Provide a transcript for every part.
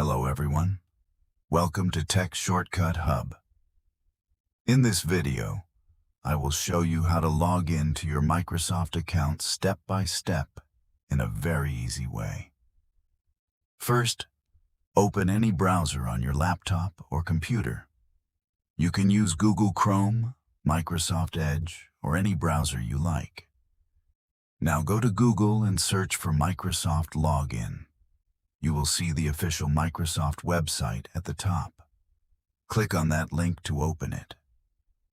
Hello everyone. Welcome to Tech Shortcut Hub. In this video, I will show you how to log in to your Microsoft account step by step in a very easy way. First, open any browser on your laptop or computer. You can use Google Chrome, Microsoft Edge, or any browser you like. Now go to Google and search for Microsoft Login. You will see the official Microsoft website at the top. Click on that link to open it.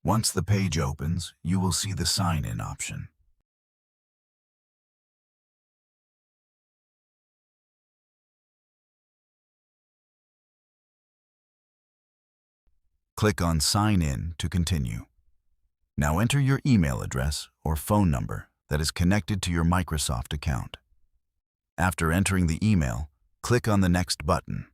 Once the page opens, you will see the Sign In option. Click on Sign In to continue. Now enter your email address or phone number that is connected to your Microsoft account. After entering the email, click on the Next button.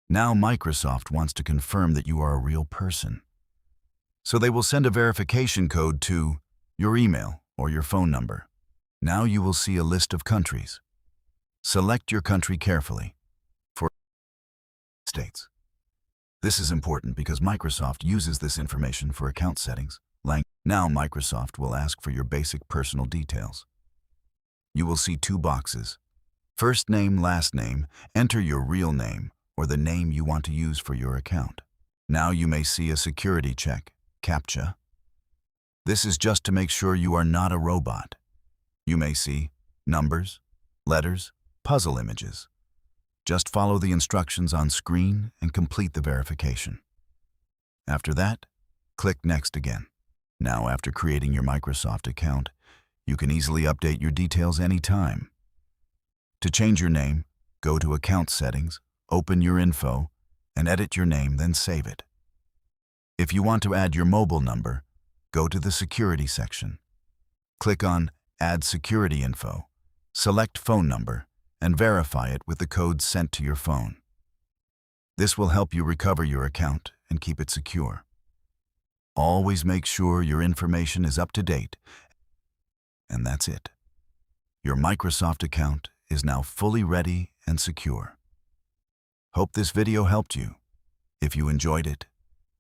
Now Microsoft wants to confirm that you are a real person. So they will send a verification code to your email or your phone number. Now you will see a list of countries. Select your country carefully. For States. This is important because Microsoft uses this information for account settings. Now Microsoft will ask for your basic personal details. You will see two boxes. First name, last name. Enter your real name or the name you want to use for your account. Now you may see a security check, CAPTCHA. This is just to make sure you are not a robot. You may see numbers, letters, puzzle images. Just follow the instructions on screen and complete the verification. After that, click Next again. Now, after creating your Microsoft account, you can easily update your details anytime. To change your name, go to Account Settings, open your info, and edit your name, then save it. If you want to add your mobile number, go to the Security section. Click on Add Security Info, select phone number, and verify it with the code sent to your phone. This will help you recover your account and keep it secure. Always make sure your information is up to date. And that's it. Your Microsoft account is now fully ready and secure. Hope this video helped you. If you enjoyed it,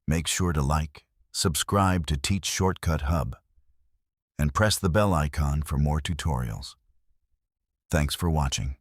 make sure to like, subscribe to Teach Shortcut Hub, and press the bell icon for more tutorials. Thanks for watching.